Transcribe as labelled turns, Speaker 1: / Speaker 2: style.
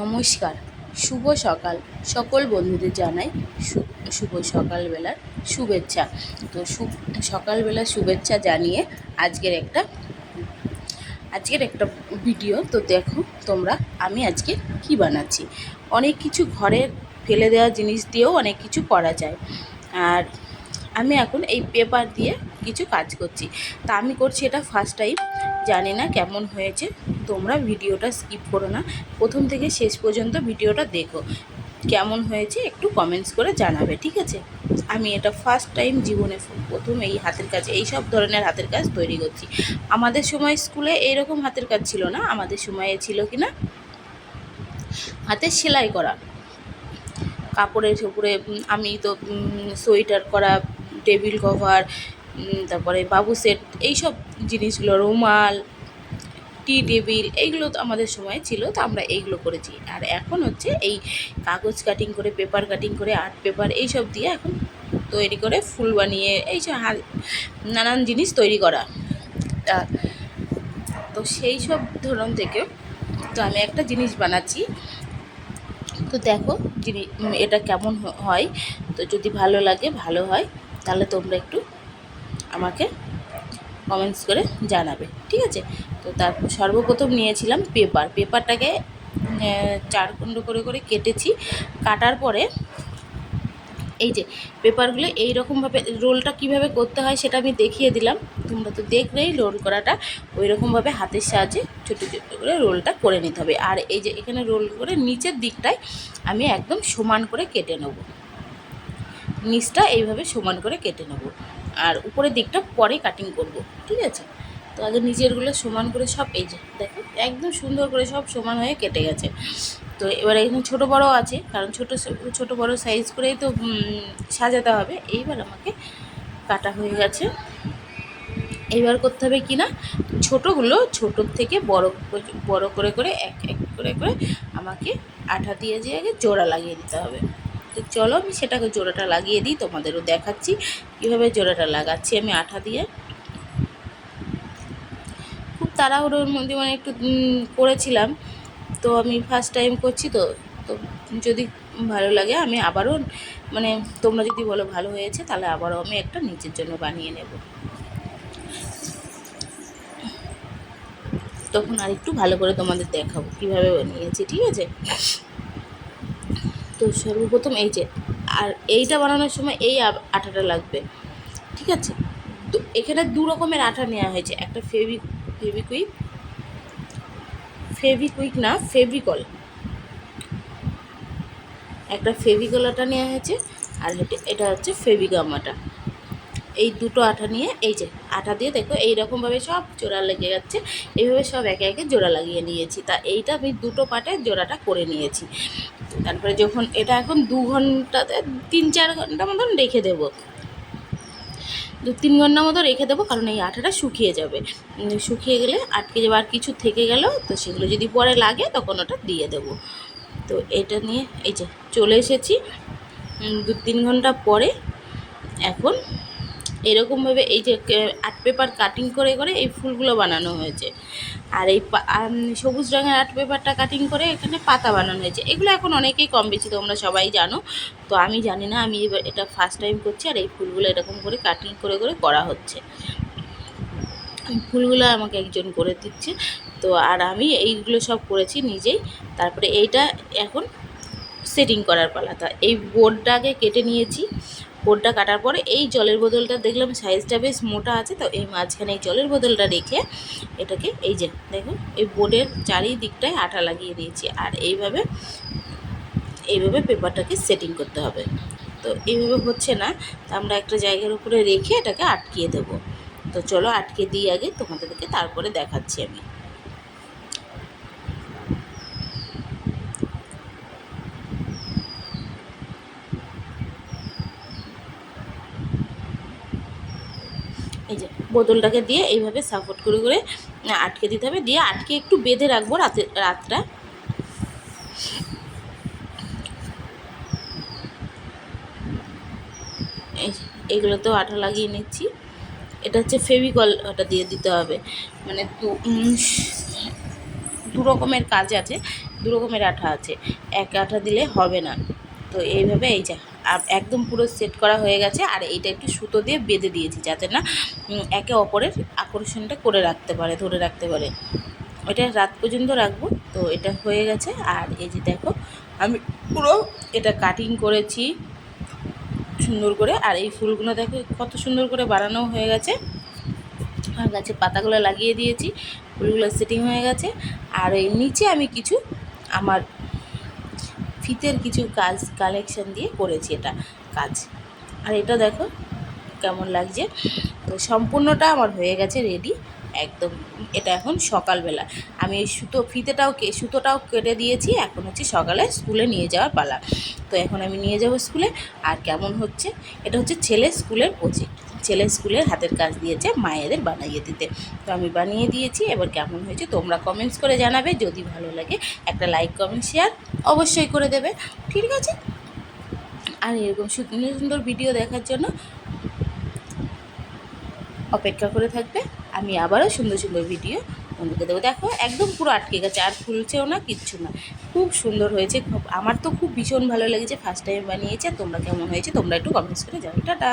Speaker 1: নমস্কার, শুভ সকাল। সকল বন্ধুদের জানাই শুভ সকালবেলার শুভেচ্ছা। তো সকালবেলার শুভেচ্ছা জানিয়ে আজকের একটা ভিডিও। তো দেখো তোমরা, আমি আজকে কি বানাচ্ছি। অনেক কিছু ঘরের ফেলে দেওয়া জিনিস দিয়েও অনেক কিছু করা যায়। আর আমি এখন এই পেপার দিয়ে কিছু কাজ করছি। তা আমি করছি এটা ফার্স্ট টাইম, জানি না কেমন হয়েছে। তোমরা ভিডিওটা স্কিপ করো না, প্রথম থেকে শেষ পর্যন্ত ভিডিওটা দেখো। কেমন হয়েছে একটু কমেন্টস করে জানাবে, ঠিক আছে? আমি এটা ফার্স্ট টাইম জীবনে প্রথম এই হাতের কাজ, এই সব ধরনের হাতের কাজ তৈরি করছি। আমাদের সময় স্কুলে এইরকম হাতের কাজ ছিল না। আমাদের সময়ে ছিল কি না, হাতের সেলাই করা, কাপড়ের উপরে আমি তো সোয়েটার করা, টেবিল কভার, তারপরে বাবু সেট, এইসব জিনিসগুলো, রুমাল, টি টেবিল, এইগুলো তো আমাদের সময় ছিল। তো আমরা এইগুলো করেছি। আর এখন হচ্ছে এই কাগজ কাটিং করে, পেপার কাটিং করে, আর্ট পেপার এইসব দিয়ে এখন তৈরি করে ফুল বানিয়ে এইসব নানান জিনিস তৈরি করা। তো সেই সব ধরন থেকে তো আমি একটা জিনিস বানাচ্ছি। তো দেখো এটা কেমন হয়। তো যদি ভালো লাগে, ভালো হয়, তাহলে তোমরা একটু আমাকে কমেন্টস করে জানাবে, ঠিক আছে? তো তারপর সর্বপ্রথম নিয়েছিলাম পেপারটাকে 4 খণ্ড করে করে কেটেছি। কাটার পরে এই যে পেপারগুলো এইরকমভাবে রোলটা কিভাবে করতে হয় সেটা আমি দেখিয়ে দিলাম। তোমরা তো দেখলেই রোল করাটা ওই রকমভাবে হাতের সাহায্যে ছোটো ছোটো করে রোলটা করে নিতে হবে। আর এই যে এখানে রোল করে নিচের দিকটায় আমি একদম সমান করে কেটে নেব। নিচটা এইভাবে সমান করে কেটে নেব, আর উপরের দিকটা পরে কাটিং করব, ঠিক আছে? তো আগে নিচেরগুলো সমান করে সব, এই যে দেখো একদম সুন্দর করে সব সমান হয়ে কেটে গেছে। তো এবারে এখানে ছোটো বড়ো আছে, কারণ ছোটো বড়ো সাইজ করেই তো সাজাতে হবে। এইবার আমাকে কাটা হয়ে গেছে। এইবার করতে হবে কি না, ছোটোগুলো ছোটোর থেকে বড় করে করে এক এক করে করে আমাকে আঠা দিয়ে আগে জোড়া লাগিয়ে দিতে হবে। তো চলো আমি সেটাকে জোড়াটা লাগিয়ে দিই, তোমাদেরও দেখাচ্ছি কীভাবে জোড়াটা লাগাচ্ছি আমি আঠা দিয়ে। খুব তাড়াহুড়োর মধ্যে মানে একটু করেছিলাম, তো আমি ফার্স্ট টাইম করছি। তো তো যদি ভালো লাগে আমি আবারও, মানে তোমরা যদি বলো ভালো হয়েছে, তাহলে আবারও আমি একটা নিচের জন্য বানিয়ে নেব, তখন আর একটু ভালো করে তোমাদের দেখাবো কীভাবে বানিয়েছি, ঠিক আছে? তো সর্বপ্রথম এই যে, আর এইটা বানানোর সময় এই আঠাটা লাগবে, ঠিক আছে? তো এখানে 2 রকমের আঠা নেওয়া হয়েছে। একটা ফেভিকুইক না, ফেভিকল, একটা ফেভিকল আঠা নেওয়া হয়েছে, আর এটা হচ্ছে ফেভিগাম আঠা। এই দুটো আঠা নিয়ে এই যে আঠা দিয়ে দেখো এইরকমভাবে সব জোড়া লেগে যাচ্ছে। এইভাবে সব একে একে জোড়া লাগিয়ে নিয়েছি। তা এইটা আমি দুটো পার্টে জোড়াটা করে নিয়েছি। তারপরে যখন এটা এখন 2 ঘন্টাতে 3-4 ঘন্টা মতন রেখে দেবো, 2-3 ঘন্টা মতো রেখে দেবো, কারণ এই আঠাটা শুকিয়ে যাবে। শুকিয়ে গেলে আটকে যাবে, আর কিছু থেকে গেল তো সেগুলো যদি পরে লাগে তখন ওটা দিয়ে দেবো। তো এটা নিয়ে এই যে চলে এসেছি 2-3 ঘন্টা পরে। এখন এরকমভাবে এই যে আর্ট পেপার কাটিং করে করে এই ফুলগুলো বানানো হয়েছে। আর এই সবুজ রঙের আর্ট পেপারটা কাটিং করে এখানে পাতা বানানো হয়েছে। এগুলো এখন অনেকেই কম বেশি তোমরা সবাই জানো, তো আমি জানি না, আমি এবার এটা ফার্স্ট টাইম করছি। আর এই ফুলগুলো এরকম করে কাটিং করে করে করা হচ্ছে। ফুলগুলো আমাকে একজন করে দিচ্ছে। তো আর আমি এইগুলো সব করেছি নিজেই। তারপরে এইটা এখন সেটিং করার পালা। তা এই বোর্ডটা আগে কেটে নিয়েছি। বোর্ডটা কাটার পরে এই জলের বোতলটা দেখলাম সাইজটা বেশ মোটা আছে, তো এই মাঝখানে এই জলের বোতলটা রেখে এটাকে এই যে দেখো এই বোর্ডের চারিদিকটায় আঠা লাগিয়ে দিয়েছি। আর এইভাবে পেপারটাকে সেটিং করতে হবে। তো এইভাবে হচ্ছে না, তো আমরা একটা জায়গার উপরে রেখে এটাকে আটকিয়ে দেবো। তো চলো আটকে দিই আগে, তোমাদেরকে তারপরে দেখাচ্ছি আমি। এই যে বোতলটাকে দিয়ে এইভাবে সাপোর্ট করে করে আটকে দিতে হবে, দিয়ে আটকে একটু বেঁধে রাখবো রাতটা। এইগুলোতেও আঠা লাগিয়ে নিচ্ছি। এটা হচ্ছে ফেভিকল, ওটা দিয়ে দিতে হবে, মানে দু রকমের কাজ আছে, দু রকমের আঠা আছে, এক আঠা দিলে হবে না। তো এইভাবে এই যে একদম পুরো সেট করা হয়ে গেছে। আর এইটা একটু সুতো দিয়ে বেঁধে দিয়েছি যাতে না একে অপরের আকর্ষণটা করে রাখতে পারে, ধরে রাখতে পারে। এটা রাত পর্যন্ত রাখবো। তো এটা হয়ে গেছে। আর এই যে দেখো আমি পুরো এটা কাটিং করেছি সুন্দর করে। আর এই ফুলগুলো দেখো কত সুন্দর করে বানানো হয়ে গেছে। আর গাছে পাতাগুলো লাগিয়ে দিয়েছি, ফুলগুলো সেটিং হয়ে গেছে। আর এই নিচে আমি কিছু আমার ফিতের কিছু কাজ কালেকশন দিয়ে করেছি এটা কাজ। আর এটা দেখো কেমন লাগছে। তো সম্পূর্ণটা আমার হয়ে গেছে রেডি একদম। এটা এখন সকালবেলা আমি এই সুতোটাও কেটে দিয়েছি। এখন হচ্ছে সকালে স্কুলে নিয়ে যাওয়ার পালা। তো এখন আমি নিয়ে যাব স্কুলে। আর কেমন হচ্ছে, এটা হচ্ছে ছেলের স্কুলের প্রজেক্ট, ছেলের স্কুলের হাতের কাজ দিয়েছে মায়েদের বানিয়ে দিতে। তো আমি বানিয়ে দিয়েছি। এবার কেমন হয়েছে তোমরা কমেন্টস করে জানাবে। যদি ভালো লাগে একটা লাইক কমেন্ট শেয়ার অবশ্যই করে দেবে, ঠিক আছে? আর এরকম সুন্দর সুন্দর ভিডিও দেখার জন্য অপেক্ষা করে থাকবে। আমি আবারও সুন্দর সুন্দর ভিডিও বন্ধুকে দেবো। দেখো একদম পুরো আটকে গেছে, আর ফুলছেও না, কিচ্ছু না। খুব সুন্দর হয়েছে। আমার তো খুব ভীষণ ভালো লেগেছে, ফার্স্ট টাইম বানিয়েছে। তোমরা কেমন হয়েছে তোমরা একটু কমেন্টস করে জানাও। টাটা।